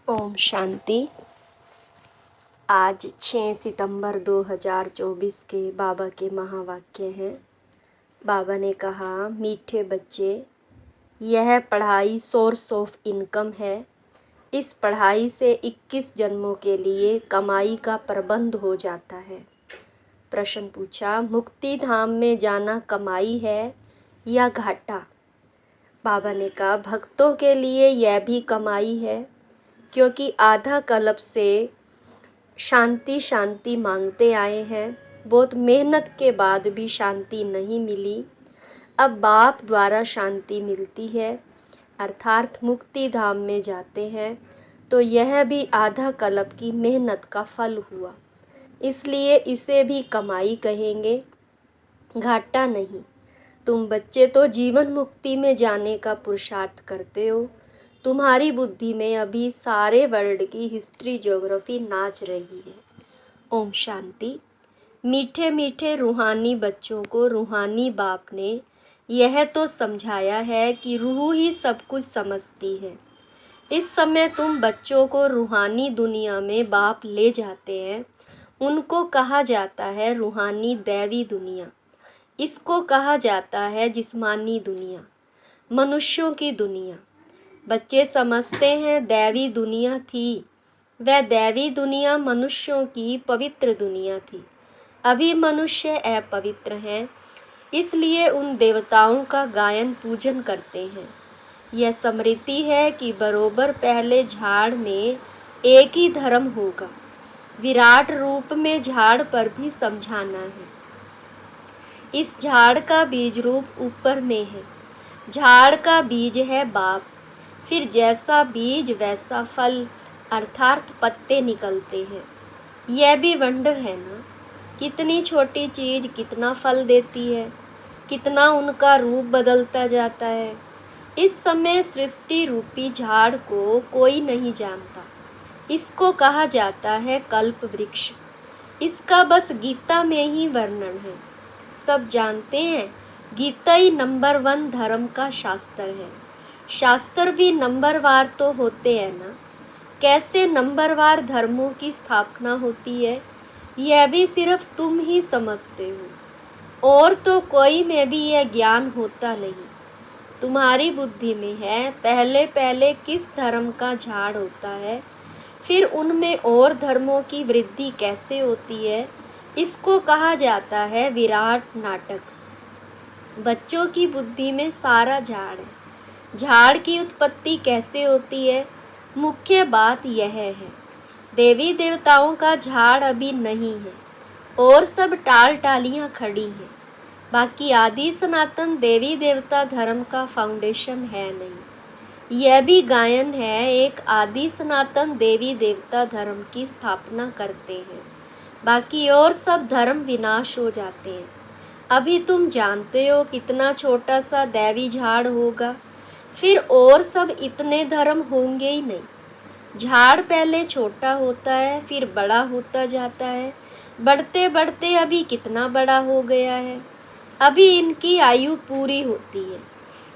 ओम शांति। आज 6 सितंबर 2024 के बाबा के महावाक्य हैं। बाबा ने कहा, मीठे बच्चे, यह पढ़ाई सोर्स ऑफ इनकम है। इस पढ़ाई से 21 जन्मों के लिए कमाई का प्रबंध हो जाता है। प्रश्न पूछा, मुक्ति धाम में जाना कमाई है या घाटा? बाबा ने कहा, भक्तों के लिए यह भी कमाई है, क्योंकि आधा कल्प से शांति शांति मांगते आए हैं। बहुत मेहनत के बाद भी शांति नहीं मिली। अब बाप द्वारा शांति मिलती है, अर्थात मुक्ति धाम में जाते हैं। तो यह भी आधा कल्प की मेहनत का फल हुआ, इसलिए इसे भी कमाई कहेंगे, घाटा नहीं। तुम बच्चे तो जीवन मुक्ति में जाने का पुरुषार्थ करते हो। तुम्हारी बुद्धि में अभी सारे वर्ल्ड की हिस्ट्री ज्योग्राफी नाच रही है। ओम शांति। मीठे मीठे रूहानी बच्चों को रूहानी बाप ने यह तो समझाया है कि रूह ही सब कुछ समझती है। इस समय तुम बच्चों को रूहानी दुनिया में बाप ले जाते हैं। उनको कहा जाता है रूहानी दैवी दुनिया। इसको कहा जाता है जिस्मानी दुनिया, मनुष्यों की दुनिया। बच्चे समझते हैं दैवी दुनिया थी, वह दैवी दुनिया मनुष्यों की पवित्र दुनिया थी। अभी मनुष्य अपवित्र हैं, इसलिए उन देवताओं का गायन पूजन करते हैं। यह स्मृति है कि बरोबर पहले झाड़ में एक ही धर्म होगा। विराट रूप में झाड़ पर भी समझाना है। इस झाड़ का बीज रूप ऊपर में है। झाड़ का बीज है बाप। फिर जैसा बीज वैसा फल, अर्थात पत्ते निकलते हैं। यह भी वंडर है ना, कितनी छोटी चीज़ कितना फल देती है, कितना उनका रूप बदलता जाता है। इस समय सृष्टि रूपी झाड़ को कोई नहीं जानता। इसको कहा जाता है कल्प वृक्ष। इसका बस गीता में ही वर्णन है। सब जानते हैं गीता ही नंबर 1 धर्म का शास्त्र है। शास्त्र भी नंबरवार तो होते हैं ना। कैसे नंबरवार धर्मों की स्थापना होती है, यह भी सिर्फ तुम ही समझते हो, और तो कोई में भी यह ज्ञान होता नहीं। तुम्हारी बुद्धि में है पहले पहले किस धर्म का झाड़ होता है, फिर उनमें और धर्मों की वृद्धि कैसे होती है। इसको कहा जाता है विराट नाटक। बच्चों की बुद्धि में सारा झाड़ है। झाड़ की उत्पत्ति कैसे होती है, मुख्य बात यह है। देवी देवताओं का झाड़ अभी नहीं है, और सब टाल टालियाँ खड़ी हैं। बाकी आदि सनातन देवी देवता धर्म का फाउंडेशन है नहीं। यह भी गायन है, एक आदि सनातन देवी देवता धर्म की स्थापना करते हैं। बाकी और सब धर्म विनाश हो जाते हैं। अभी तुम जानते हो कितना छोटा सा दैवी झाड़ होगा, फिर और सब इतने धर्म होंगे ही नहीं। झाड़ पहले छोटा होता है, फिर बड़ा होता जाता है। बढ़ते बढ़ते अभी कितना बड़ा हो गया है। अभी इनकी आयु पूरी होती है।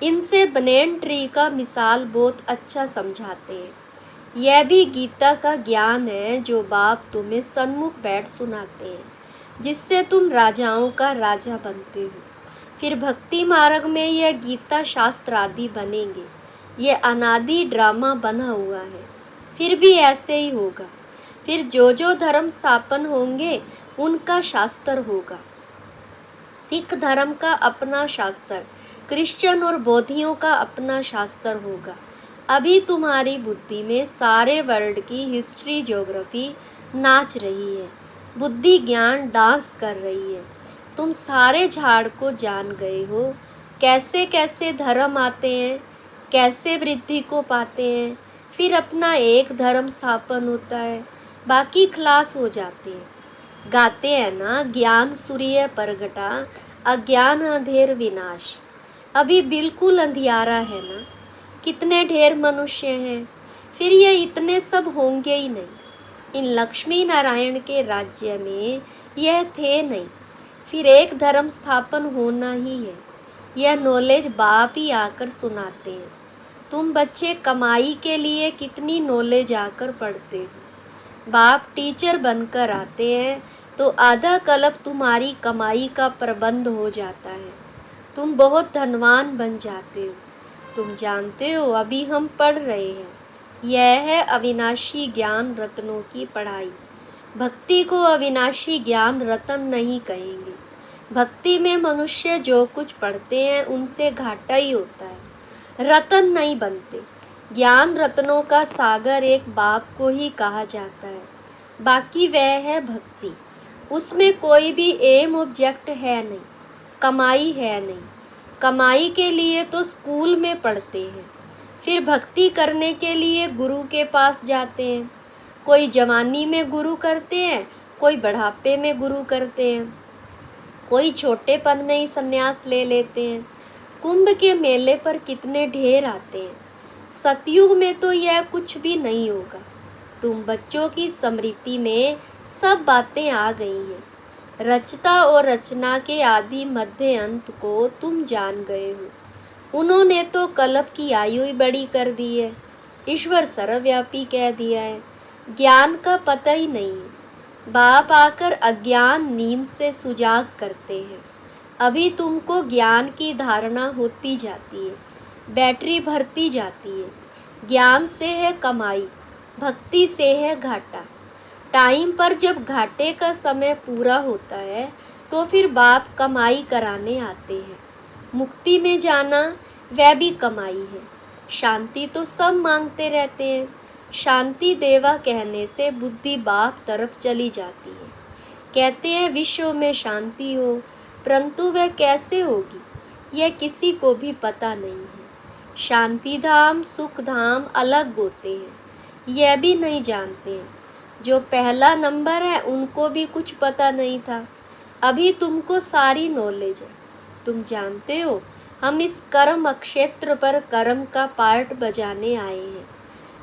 इनसे बनेन ट्री का मिसाल बहुत अच्छा समझाते हैं। यह भी गीता का ज्ञान है जो बाप तुम्हें सन्मुख बैठ सुनाते हैं, जिससे तुम राजाओं का राजा बनते हो। फिर भक्ति मार्ग में यह गीता शास्त्र आदि बनेंगे। यह अनादि ड्रामा बना हुआ है, फिर भी ऐसे ही होगा। फिर जो जो धर्म स्थापन होंगे उनका शास्त्र होगा। सिख धर्म का अपना शास्त्र, क्रिश्चियन और बौद्धियों का अपना शास्त्र होगा। अभी तुम्हारी बुद्धि में सारे वर्ल्ड की हिस्ट्री ज्योग्राफी नाच रही है। बुद्धि ज्ञान डांस कर रही है। तुम सारे झाड़ को जान गए हो, कैसे कैसे धर्म आते हैं, कैसे वृद्धि को पाते हैं। फिर अपना एक धर्म स्थापन होता है, बाकी खलास हो जाते हैं। गाते हैं ना, ज्ञान सूर्य प्रगटा, अज्ञान अंधेर विनाश। अभी बिल्कुल अंधियारा है ना, कितने ढेर मनुष्य हैं। फिर ये इतने सब होंगे ही नहीं। इन लक्ष्मी नारायण के राज्य में यह थे नहीं। फिर एक धर्म स्थापन होना ही है। यह नॉलेज बाप ही आकर सुनाते हैं। तुम बच्चे कमाई के लिए कितनी नॉलेज आकर पढ़ते हो। बाप टीचर बनकर आते हैं तो आधा कल्प तुम्हारी कमाई का प्रबंध हो जाता है, तुम बहुत धनवान बन जाते हो। तुम जानते हो अभी हम पढ़ रहे हैं, यह है अविनाशी ज्ञान रत्नों की पढ़ाई। भक्ति को अविनाशी ज्ञान रत्न नहीं कहेंगे। भक्ति में मनुष्य जो कुछ पढ़ते हैं उनसे घाटा ही होता है, रत्न नहीं बनते। ज्ञान रत्नों का सागर एक बाप को ही कहा जाता है, बाकी वह है भक्ति। उसमें कोई भी एम ऑब्जेक्ट है नहीं, कमाई है नहीं। कमाई के लिए तो स्कूल में पढ़ते हैं, फिर भक्ति करने के लिए गुरु के पास जाते हैं। कोई जवानी में गुरु करते हैं, कोई बुढ़ापे में गुरु करते हैं, कोई छोटेपन में ही संन्यास ले लेते हैं। कुंभ के मेले पर कितने ढेर आते हैं। सतयुग में तो यह कुछ भी नहीं होगा। तुम बच्चों की स्मृति में सब बातें आ गई हैं। रचता और रचना के आदि मध्य अंत को तुम जान गए हो। उन्होंने तो कल्प की आयु ही बड़ी कर दी है, ईश्वर सर्वव्यापी कह दिया है। ज्ञान का पता ही नहीं है। बाप आकर अज्ञान नींद से सुजाग करते हैं। अभी तुमको ज्ञान की धारणा होती जाती है, बैटरी भरती जाती है। ज्ञान से है कमाई, भक्ति से है घाटा। टाइम पर जब घाटे का समय पूरा होता है तो फिर बाप कमाई कराने आते हैं। मुक्ति में जाना वह भी कमाई है। शांति तो सब मांगते रहते हैं। शांति देवा कहने से बुद्धि बाप तरफ चली जाती है। कहते हैं विश्व में शांति हो, परंतु वह कैसे होगी यह किसी को भी पता नहीं है। शांति धाम सुख धाम अलग होते हैं, यह भी नहीं जानते हैं। जो पहला नंबर है उनको भी कुछ पता नहीं था, अभी तुमको सारी नॉलेज है। तुम जानते हो हम इस कर्म क्षेत्र पर कर्म का पार्ट बजाने आए हैं।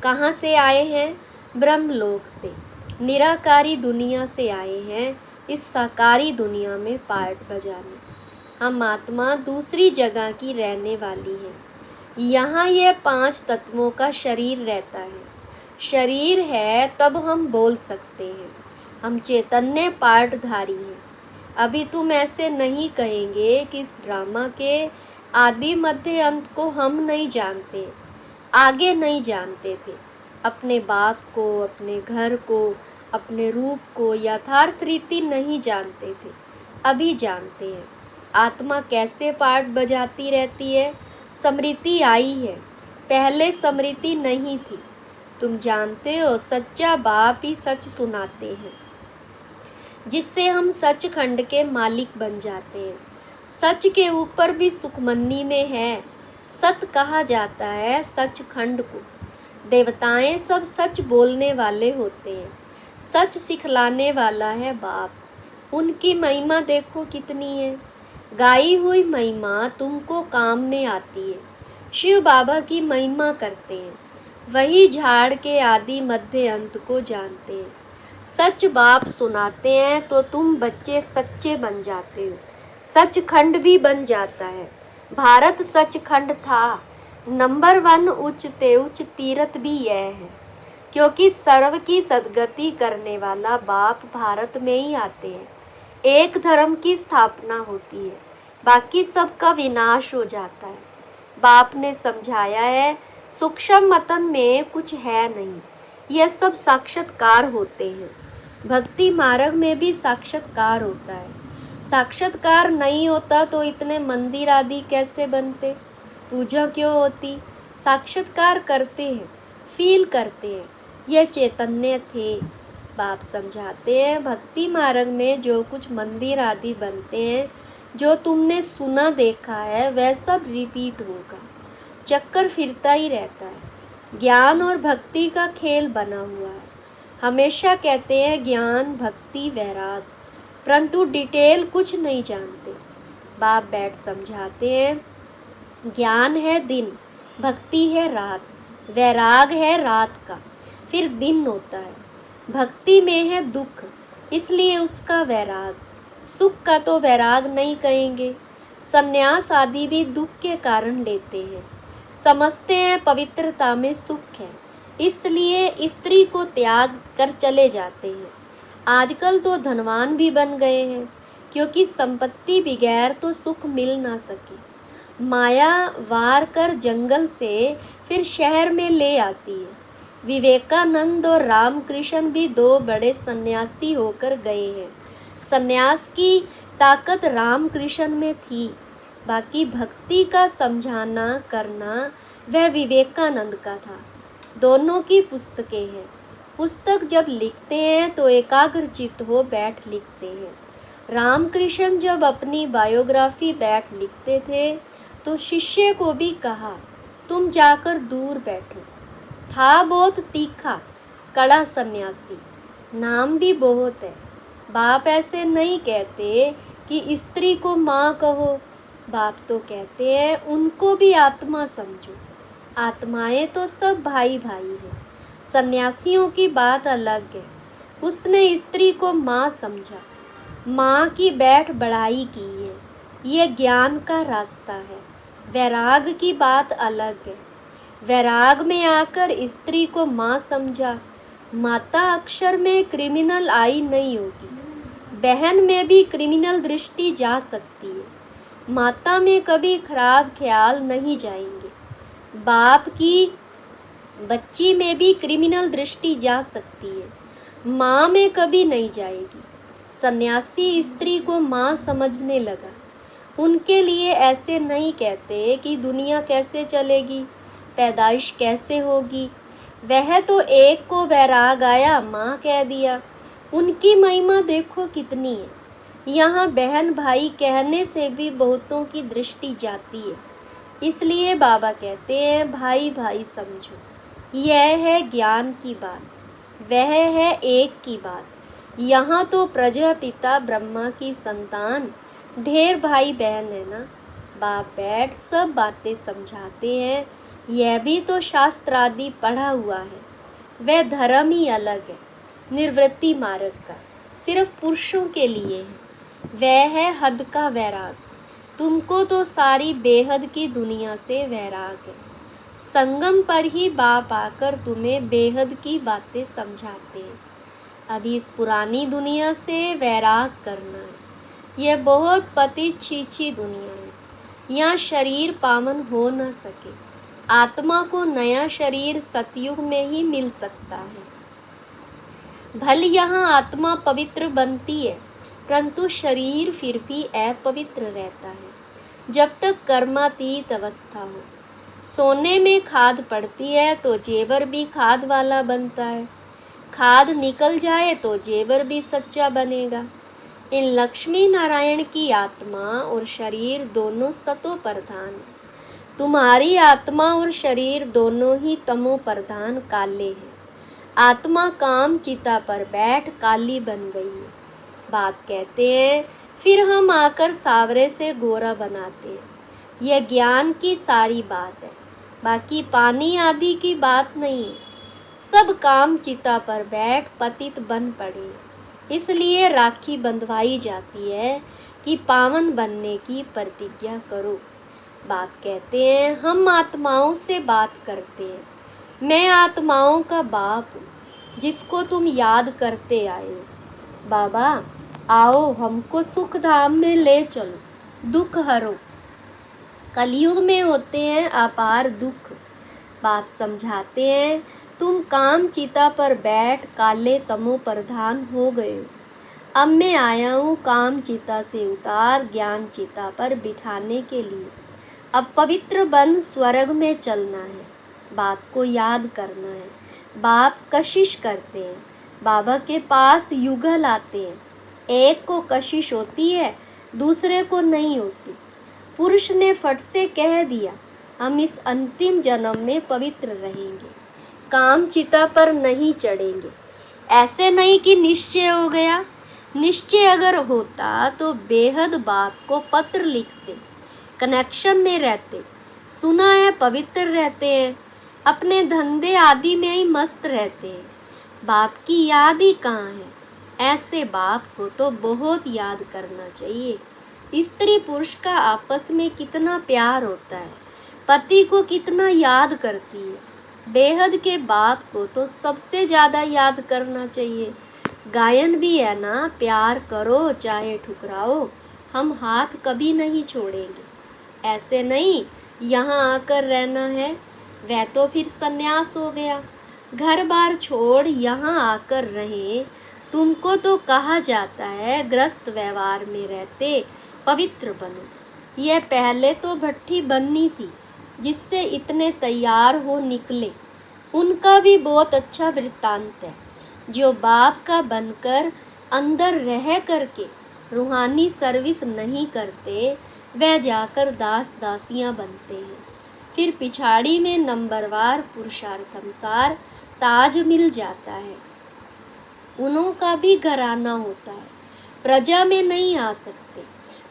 कहाँ से आए हैं? ब्रह्मलोक से, निराकारी दुनिया से आए हैं इस साकारी दुनिया में पार्ट बजाने। हम आत्मा दूसरी जगह की रहने वाली है। यहाँ यह 5 तत्वों का शरीर रहता है। शरीर है तब हम बोल सकते हैं। हम चैतन्य पार्टधारी हैं। अभी तुम ऐसे नहीं कहेंगे कि इस ड्रामा के आदि मध्य अंत को हम नहीं जानते, आगे नहीं जानते थे। अपने बाप को, अपने घर को, अपने रूप को यथार्थ रीति नहीं जानते थे, अभी जानते हैं। आत्मा कैसे पार्ट बजाती रहती है। स्मृति आई है, पहले स्मृति नहीं थी। तुम जानते हो सच्चा बाप ही सच सुनाते हैं, जिससे हम सचखंड के मालिक बन जाते हैं। सच के ऊपर भी सुखमनी में है। सत कहा जाता है सचखंड को। देवताएं सब सच बोलने वाले होते हैं। सच सिखलाने वाला है बाप। उनकी महिमा देखो कितनी है। गाई हुई महिमा तुमको काम में आती है। शिव बाबा की महिमा करते हैं, वही झाड़ के आदि मध्य अंत को जानते हैं। सच बाप सुनाते हैं तो तुम बच्चे सच्चे बन जाते हो। सचखंड भी बन जाता है। भारत सचखंड था। नंबर 1 उच्च ते उच्च तीर्थ भी यह है, क्योंकि सर्व की सद्गति करने वाला बाप भारत में ही आते हैं। एक धर्म की स्थापना होती है, बाकी सबका विनाश हो जाता है। बाप ने समझाया है सूक्ष्म मतन में कुछ है नहीं, यह सब साक्षात्कार होते हैं। भक्ति मार्ग में भी साक्षात्कार होता है। साक्षात्कार नहीं होता तो इतने मंदिर आदि कैसे बनते, पूजा क्यों होती। साक्षात्कार करते हैं, फील करते हैं, यह चैतन्य थे। बाप समझाते हैं भक्ति मार्ग में जो कुछ मंदिर आदि बनते हैं, जो तुमने सुना देखा है वह सब रिपीट होगा। चक्कर फिरता ही रहता है। ज्ञान और भक्ति का खेल बना हुआ है। हमेशा कहते हैं ज्ञान भक्ति वैराग, परंतु डिटेल कुछ नहीं जानते। बाप बैठ समझाते हैं ज्ञान है दिन, भक्ति है रात, वैराग है रात का, फिर दिन होता है। भक्ति में है दुख, इसलिए उसका वैराग। सुख का तो वैराग नहीं कहेंगे। संन्यास आदि भी दुख के कारण लेते हैं। समझते हैं पवित्रता में सुख है, इसलिए स्त्री को त्याग कर चले जाते हैं। आजकल तो धनवान भी बन गए हैं, क्योंकि संपत्ति बगैर तो सुख मिल ना सके। माया वार कर जंगल से फिर शहर में ले आती है। विवेकानंद और रामकृष्ण भी दो बड़े सन्यासी होकर गए हैं। सन्यास की ताकत रामकृष्ण में थी, बाकी भक्ति का समझाना करना वह विवेकानंद का था। दोनों की पुस्तकें हैं। पुस्तक जब लिखते हैं तो एकाग्रचित्त हो बैठ लिखते हैं। रामकृष्ण जब अपनी बायोग्राफी बैठ लिखते थे तो शिष्य को भी कहा, तुम जाकर दूर बैठो। था बहुत तीखा कड़ा सन्यासी, नाम भी बहुत है। बाप ऐसे नहीं कहते कि स्त्री को माँ कहो, बाप तो कहते हैं उनको भी आत्मा समझो। आत्माएं तो सब भाई भाई हैं। सन्यासियों की बात अलग है। उसने स्त्री को माँ समझा, माँ की बैठ बढ़ाई की है। ये ज्ञान का रास्ता है। वैराग की बात अलग है। वैराग में आकर स्त्री को माँ समझा। माता अक्षर में क्रिमिनल आई नहीं होगी, बहन में भी क्रिमिनल दृष्टि जा सकती है। माता में कभी खराब ख्याल नहीं जाएंगे। बाप की बच्ची में भी क्रिमिनल दृष्टि जा सकती है, माँ में कभी नहीं जाएगी। सन्यासी स्त्री को माँ समझने लगा। उनके लिए ऐसे नहीं कहते कि दुनिया कैसे चलेगी, पैदाइश कैसे होगी। वह तो एक को वैराग आया, माँ कह दिया। उनकी महिमा देखो कितनी है। यहाँ बहन भाई कहने से भी बहुतों की दृष्टि जाती है। इसलिए बाबा कहते हैं भाई भाई समझो। यह है ज्ञान की बात, वह है एक की बात। यहाँ तो प्रजापिता ब्रह्मा की संतान ढेर भाई बहन है ना। बाप बैठ सब बातें समझाते हैं। यह भी तो शास्त्रादि पढ़ा हुआ है। वह धर्म ही अलग है, निर्वृत्ति मार्ग का, सिर्फ पुरुषों के लिए है। वह है हद का वैराग। तुमको तो सारी बेहद की दुनिया से वैराग है। संगम पर ही बाप आकर तुम्हें बेहद की बातें समझाते हैं। अभी इस पुरानी दुनिया से वैराग करना है। यह बहुत पतित छीछी दुनिया है। यहाँ शरीर पावन हो न सके। आत्मा को नया शरीर सतयुग में ही मिल सकता है। भले यहाँ आत्मा पवित्र बनती है, परंतु शरीर फिर भी अपवित्र रहता है जब तक कर्मातीत अवस्था हो। सोने में खाद पड़ती है तो जेवर भी खाद वाला बनता है। खाद निकल जाए तो जेवर भी सच्चा बनेगा। इन लक्ष्मी नारायण की आत्मा और शरीर दोनों सतो प्रधान है। तुम्हारी आत्मा और शरीर दोनों ही तमो प्रधान काले हैं। आत्मा काम चिता पर बैठ काली बन गई है। बाप कहते हैं फिर हम आकर सावरे से गोरा बनाते हैं। यह ज्ञान की सारी बात है, बाकी पानी आदि की बात नहीं है। सब काम चिता पर बैठ पतित बन पड़े, इसलिए राखी बंधवाई जाती है कि पावन बनने की प्रतिज्ञा करो। बाप कहते हैं हम आत्माओं से बात करते हैं। मैं आत्माओं का बाप हूँ, जिसको तुम याद करते आए हो। बाबा आओ हमको सुख धाम में ले चलो, दुख हरो। कलयुग में होते हैं अपार दुख। बाप समझाते हैं तुम काम चिता पर बैठ काले तमो प्रधान हो गए हो। अब मैं आया हूँ काम चिता से उतार ज्ञान चिता पर बिठाने के लिए। अब पवित्र बन स्वर्ग में चलना है। बाप को याद करना है। बाप कशिश करते हैं। बाबा के पास युगल आते हैं। एक को कशिश होती है, दूसरे को नहीं होती। पुरुष ने फट से कह दिया हम इस अंतिम जन्म में पवित्र रहेंगे, काम चिता पर नहीं चढ़ेंगे। ऐसे नहीं कि निश्चय हो गया। निश्चय अगर होता तो बेहद बाप को पत्र लिखते, कनेक्शन में रहते। सुना है पवित्र रहते हैं, अपने धंधे आदि में ही मस्त रहते हैं। बाप की याद ही कहाँ है। ऐसे बाप को तो बहुत याद करना चाहिए। स्त्री पुरुष का आपस में कितना प्यार होता है, पति को कितना याद करती है। बेहद के बाप को तो सबसे ज़्यादा याद करना चाहिए। गायन भी है ना, प्यार करो चाहे ठुकराओ, हम हाथ कभी नहीं छोड़ेंगे। ऐसे नहीं यहाँ आकर रहना है, वह तो फिर सन्यास हो गया। घर बार छोड़ यहाँ आकर रहे, तुमको तो कहा जाता है गृहस्थ व्यवहार में रहते पवित्र बनो। यह पहले तो भट्ठी बननी थी जिससे इतने तैयार हो निकले। उनका भी बहुत अच्छा वृत्तांत है। जो बाप का बनकर अंदर रह करके रूहानी सर्विस नहीं करते, वह जाकर दास दासियां बनते हैं। फिर पिछाड़ी में नंबरवार पुरुषार्थ अनुसार ताज मिल जाता है। उन्हों का भी घराना होता है, प्रजा में नहीं आ सकते।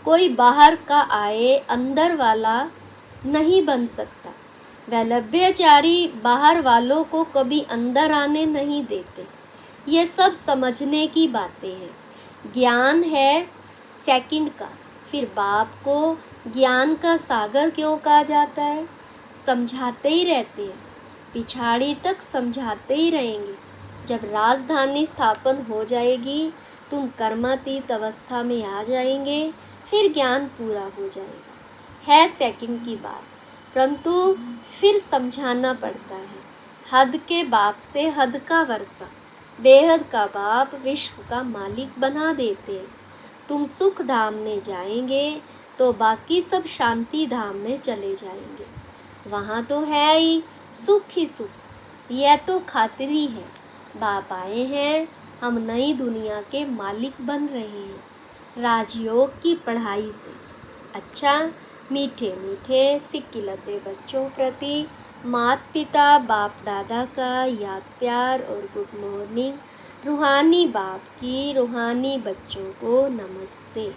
कोई बाहर का आए अंदर वाला नहीं बन सकता। वैलभ्यचारी बाहर वालों को कभी अंदर आने नहीं देते। ये सब समझने की बातें हैं। ज्ञान है सेकंड का। फिर बाप को ज्ञान का सागर क्यों कहा जाता है? समझाते ही रहते हैं, पिछाड़ी तक समझाते ही रहेंगे। जब राजधानी स्थापन हो जाएगी, तुम कर्मातीत अवस्था में आ जाएंगे, फिर ज्ञान पूरा हो जाएगा। है सेकंड की बात, परंतु फिर समझाना पड़ता है। हद के बाप से हद का वर्षा, बेहद का बाप विश्व का मालिक बना देते हैं। तुम सुख धाम में जाएंगे तो बाकी सब शांति धाम में चले जाएंगे। वहाँ तो है ही सुख, यह तो खातिरी है। बाप आए हैं, हम नई दुनिया के मालिक बन रहे हैं राजयोग की पढ़ाई से। अच्छा, मीठे मीठे सिक्किलते बच्चों प्रति माता पिता बाप दादा का याद प्यार और गुड मॉर्निंग। रूहानी बाप की रूहानी बच्चों को नमस्ते।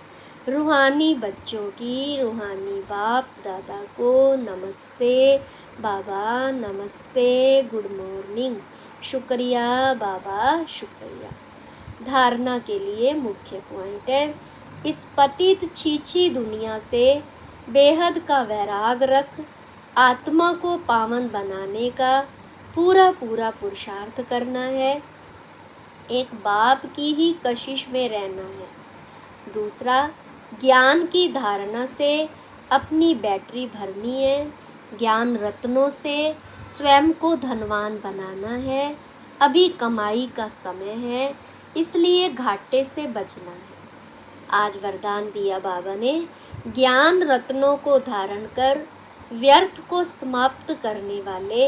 रूहानी बच्चों की रूहानी बाप दादा को नमस्ते। बाबा नमस्ते, गुड मॉर्निंग। शुक्रिया बाबा, शुक्रिया। धारणा के लिए मुख्य पॉइंट है, इस पतित छीछी दुनिया से बेहद का वैराग रख आत्मा को पावन बनाने का पूरा पुरुषार्थ करना है। एक बाप की ही कशिश में रहना है। दूसरा, ज्ञान की धारणा से अपनी बैटरी भरनी है। ज्ञान रत्नों से स्वयं को धनवान बनाना है। अभी कमाई का समय है, इसलिए घाटे से बचना है। आज वरदान दिया बाबा ने, ज्ञान रत्नों को धारण कर व्यर्थ को समाप्त करने वाले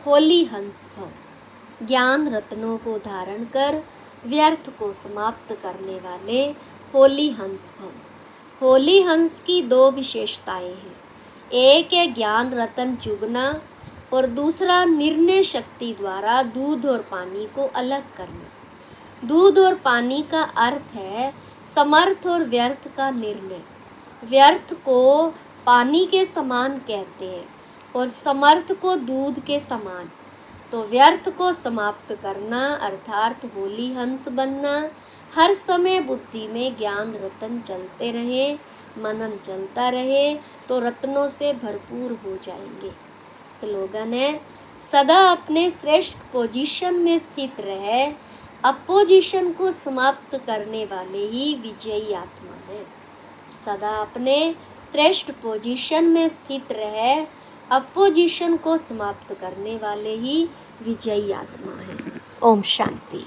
होली हंस भव। ज्ञान रत्नों को धारण कर व्यर्थ को समाप्त करने वाले होली हंस भव। होली हंस की दो विशेषताएं हैं। एक है ज्ञान रतन चुगना और दूसरा निर्णय शक्ति द्वारा दूध और पानी को अलग करना। दूध और पानी का अर्थ है समर्थ और व्यर्थ का निर्णय। व्यर्थ को पानी के समान कहते हैं और समर्थ को दूध के समान। तो व्यर्थ को समाप्त करना अर्थात होली हंस बनना। हर समय बुद्धि में ज्ञान रतन चलते रहे, मनन चलता रहे तो रत्नों से भरपूर हो जाएंगे। स्लोगन है, सदा अपने श्रेष्ठ पोजीशन में स्थित रहे। अपोजिशन को समाप्त करने वाले ही विजयी आत्मा है। सदा अपने श्रेष्ठ पोजीशन में स्थित रहे, अपोजिशन को समाप्त करने वाले ही विजयी आत्मा है। ओम शांति।